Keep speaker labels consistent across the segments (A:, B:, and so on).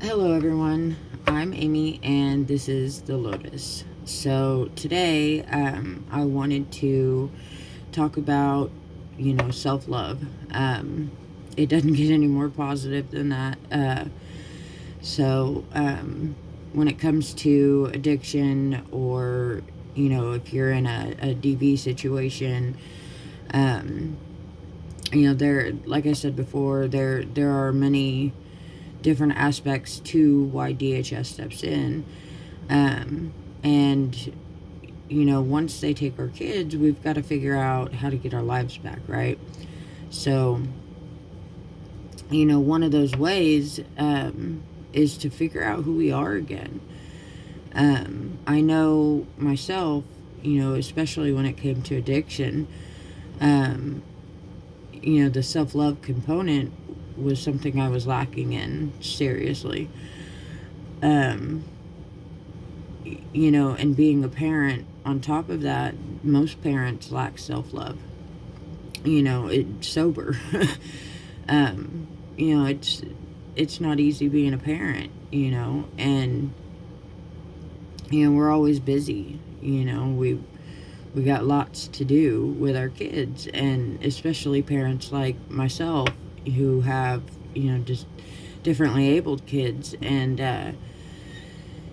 A: Hello, everyone. I'm Amy, and this is The Lotus. So, today, I wanted to talk about, self love. It doesn't get any more positive than that. So, when it comes to addiction or, if you're in a DV situation, um, like I said before, there are many different aspects to why DHS steps in. And, once they take our kids, we've got to figure out how to get our lives back, right? So, one of those ways is to figure out who we are again. I know myself, especially when it came to addiction, um, the self love component was something I was lacking in seriously. Um, and being a parent, on top of that, most parents lack self love. It's sober. um, you know, it's it's not easy being a parent, and we're always busy. We got lots to do with our kids, and especially parents like myself who have just differently abled kids, and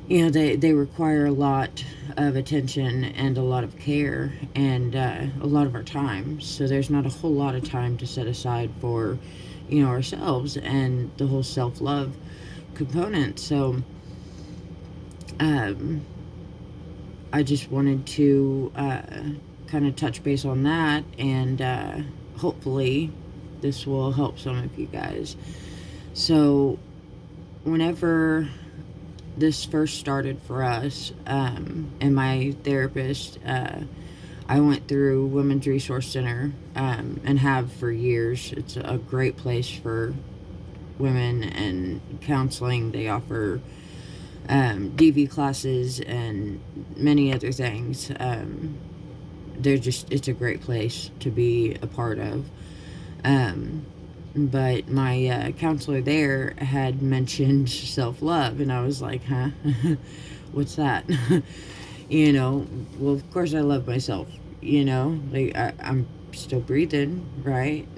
A: they require a lot of attention and a lot of care and a lot of our time. So there's not a whole lot of time to set aside for ourselves and the whole self-love component. So um, I just wanted to kind of touch base on that, and hopefully this will help some of you guys. So whenever this first started for us, and my therapist, I went through Women's Resource Center, and have for years. It's a great place for women and counseling. They offer DV classes and many other things. It's a great place to be a part of. But my counselor there had mentioned self-love, and I was like, huh? What's that? Well, of course I love myself, like I'm still breathing, right?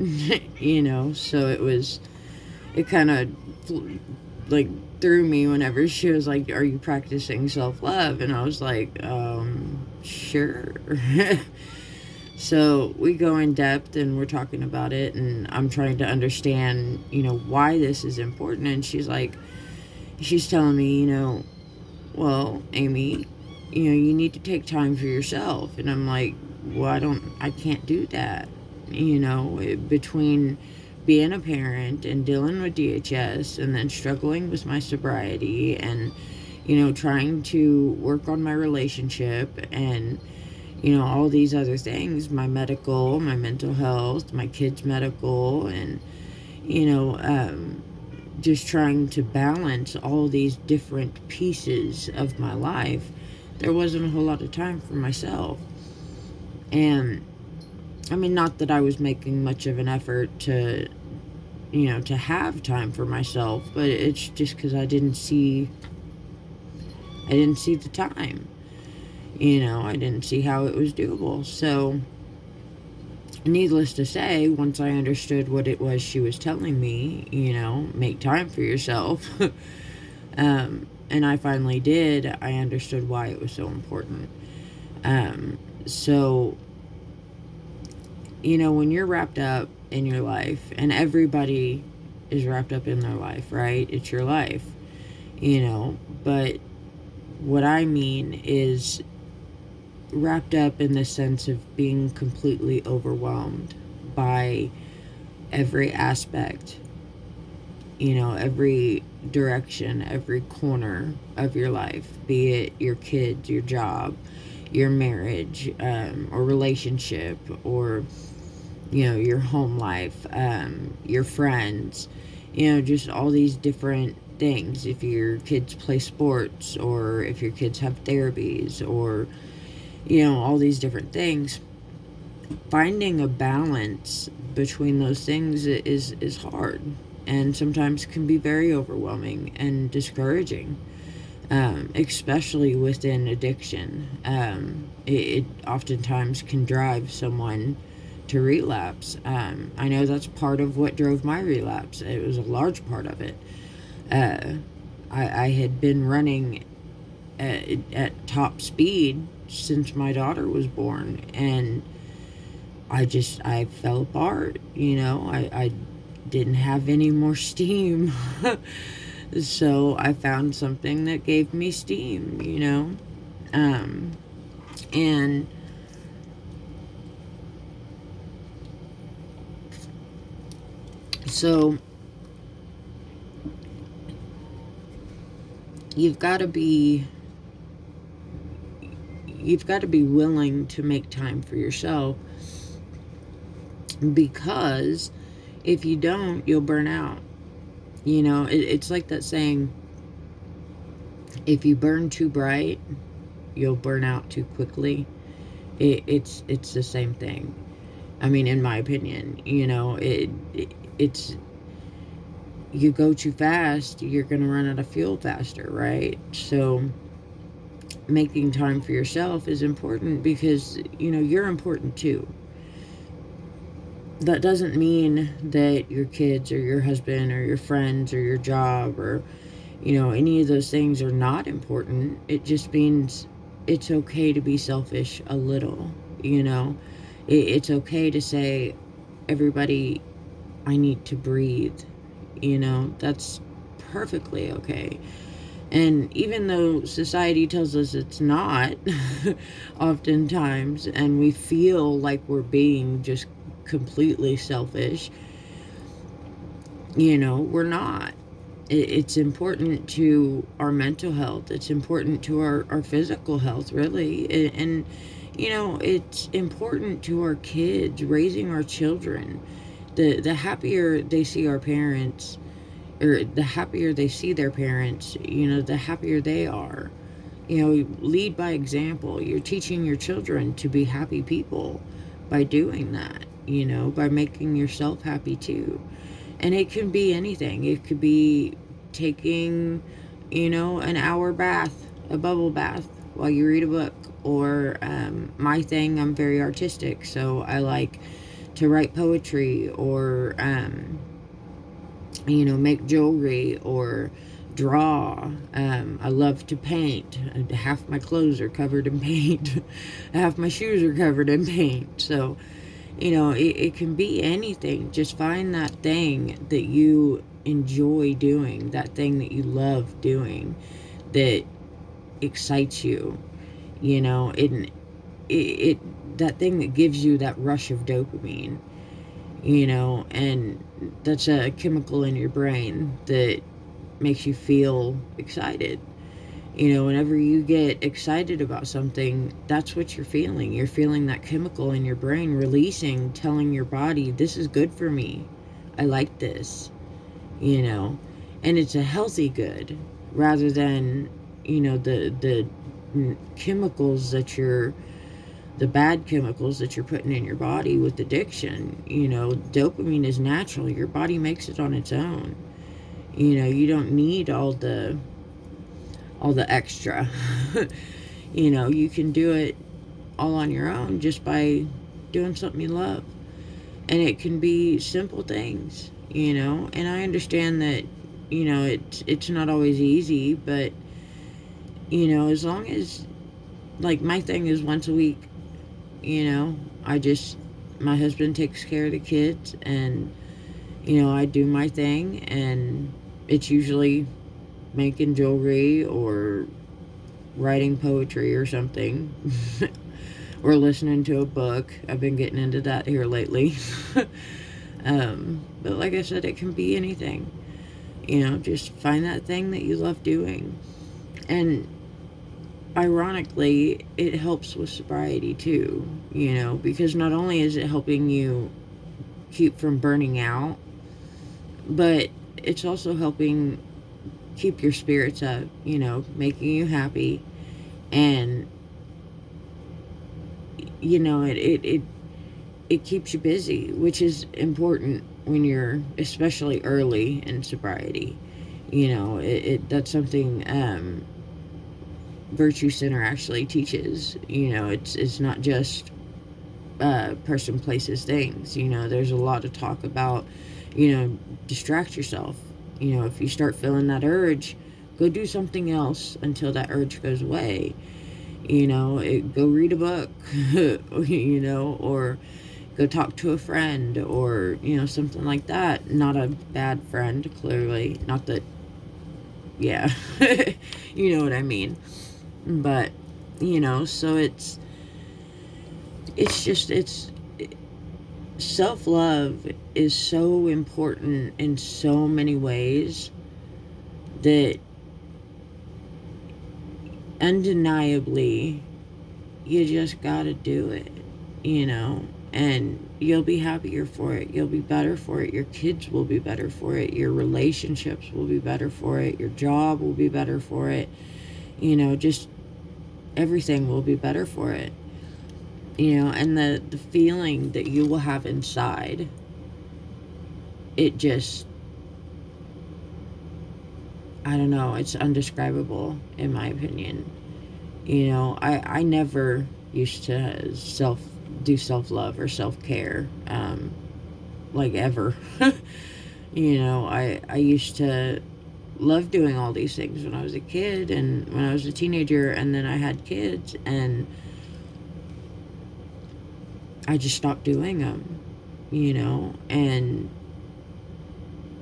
A: So it kind of like threw me whenever she was like, are you practicing self-love? And I was like, sure. So we go in depth and we're talking about it, and I'm trying to understand, why this is important. And she's telling me, well, Amy, you need to take time for yourself. And I'm like, well, I can't do that. Between being a parent and dealing with DHS and then struggling with my sobriety and, trying to work on my relationship and, all these other things, my medical, my mental health, my kids' medical, and, just trying to balance all these different pieces of my life, there wasn't a whole lot of time for myself. And, I mean, not that I was making much of an effort to have time for myself, but it's just because I didn't see the time. I didn't see how it was doable. So, needless to say, once I understood what it was she was telling me, make time for yourself, and I finally did, I understood why it was so important. So, when you're wrapped up in your life, and everybody is wrapped up in their life, right? It's your life, but what I mean is wrapped up in the sense of being completely overwhelmed by every aspect, every direction, every corner of your life, be it your kids, your job, your marriage, or relationship, or, your home life, your friends, just all these different things. If your kids play sports, or if your kids have therapies, or all these different things, finding a balance between those things is hard. and sometimes can be very overwhelming and discouraging, especially within addiction. It oftentimes can drive someone to relapse. I know that's part of what drove my relapse. It was a large part of it. Uh, I had been running at top speed since my daughter was born, and I fell apart. I didn't have any more steam. So I found something that gave me steam. Um, and so you've got to be willing to make time for yourself, because if you don't, you'll burn out. It's like that saying, if you burn too bright, you'll burn out too quickly. It's the same thing. I mean, in my opinion, it's, you go too fast, you're going to run out of fuel faster, right? So making time for yourself is important, because, you're important too. That doesn't mean that your kids or your husband or your friends or your job or, any of those things are not important. It just means it's okay to be selfish a little. It's okay to say, everybody, I need to breathe. That's perfectly okay. And even though society tells us it's not, oftentimes, and we feel like we're being just completely selfish, we're not. It's important to our mental health. It's important to our physical health, really. And it's important to our kids, raising our children. The happier they see our parents, or the happier they see their parents, the happier they are. Lead by example. You're teaching your children to be happy people by doing that, by making yourself happy too. And it can be anything. It could be taking, an hour bath, a bubble bath, while you read a book. Or my thing, I'm very artistic, so I like to write poetry, or make jewelry, or draw. I love to paint. Half my clothes are covered in paint. Half my shoes are covered in paint. So, it can be anything. Just find that thing that you enjoy doing, that thing that you love doing, that excites you. That thing that gives you that rush of dopamine. And that's a chemical in your brain that makes you feel excited. Whenever you get excited about something, that's what you're feeling. You're feeling that chemical in your brain releasing, telling your body, this is good for me. I like this. And it's a healthy good, rather than, the chemicals the bad chemicals that you're putting in your body with addiction. Dopamine is natural. Your body makes it on its own. You don't need all the extra. You can do it all on your own, just by doing something you love. And it can be simple things, and I understand that, it's not always easy, but, as long as, like, my thing is once a week, my husband takes care of the kids, and, I do my thing, and it's usually making jewelry, or writing poetry or something, or listening to a book. I've been getting into that here lately. But like I said, it can be anything. Just find that thing that you love doing. And ironically, it helps with sobriety too, because not only is it helping you keep from burning out, but it's also helping keep your spirits up, making you happy. And, it keeps you busy, which is important, when you're especially early in sobriety. That's something Virtue Center actually teaches. It's not just person, places, things. There's a lot of talk about, distract yourself. If you start feeling that urge, go do something else until that urge goes away. Go read a book, or go talk to a friend, or something like that. Not a bad friend, clearly. Not that, yeah, you know what I mean. But so it's self-love is so important in so many ways that undeniably you just gotta do it, and you'll be happier for it. You'll be better for it. Your kids will be better for it. Your relationships will be better for it. Your job will be better for it. Just everything will be better for it. And the feeling that you will have inside, it just, I don't know, it's undescribable in my opinion. I never used to do self-love or self-care, like ever. I used to love doing all these things when I was a kid and when I was a teenager, and then I had kids and I just stopped doing them, and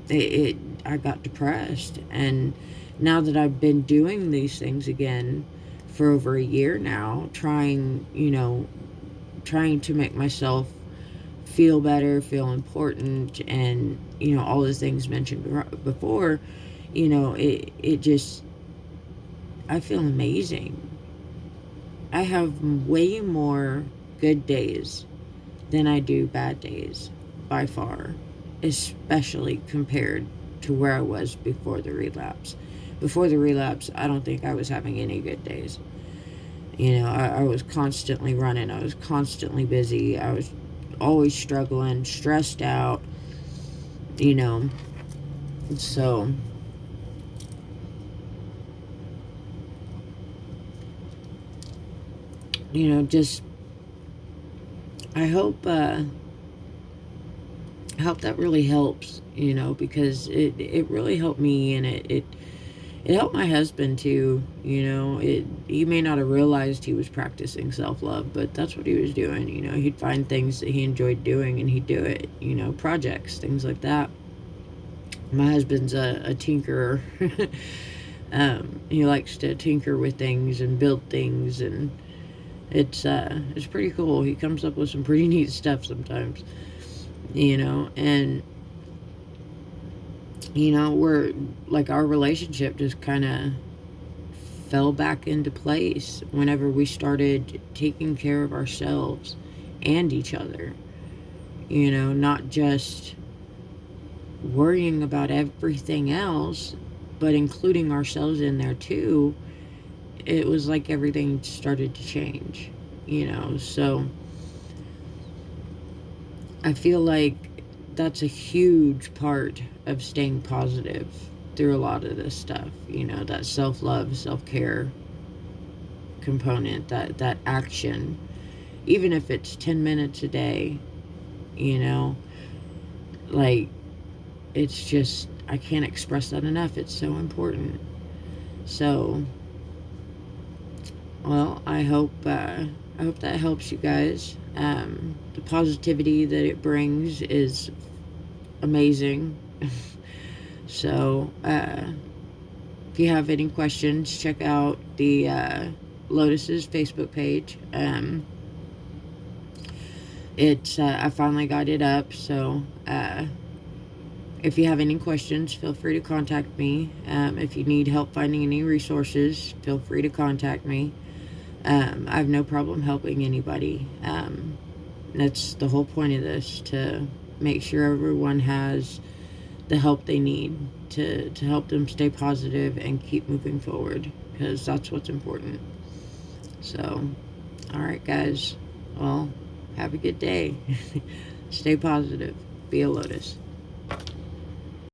A: it I got depressed. And now that I've been doing these things again for over a year now, trying to make myself feel better, feel important, and all the things mentioned before, it just, I feel amazing. I have way more good days than I do bad days, by far, especially compared to where I was before the relapse. Before the relapse, I don't think I was having any good days. I was constantly running, I was constantly busy, I was always struggling, stressed out, so just I hope that really helps, because it really helped me, and it helped my husband too. He may not have realized he was practicing self-love, but that's what he was doing. He'd find things that he enjoyed doing and he'd do it, projects, things like that. My husband's a tinkerer. He likes to tinker with things and build things, and it's pretty cool. He comes up with some pretty neat stuff sometimes, and we're like, our relationship just kind of fell back into place whenever we started taking care of ourselves and each other, not just worrying about everything else, but including ourselves in there too. It was like everything started to change, so I feel like that's a huge part of staying positive through a lot of this stuff, that self-love, self-care component, that action, even if it's 10 minutes a day, like, it's just, I can't express that enough. It's so important. So, well, I hope that helps you guys. The positivity that it brings is amazing. So, if you have any questions, check out the Lotus's Facebook page. I finally got it up, so if you have any questions, feel free to contact me. If you need help finding any resources, feel free to contact me. I have no problem helping anybody. That's the whole point of this, to make sure everyone has the help they need to help them stay positive and keep moving forward, because that's what's important. So, all right, guys. Well, have a good day. Stay positive. Be a Lotus.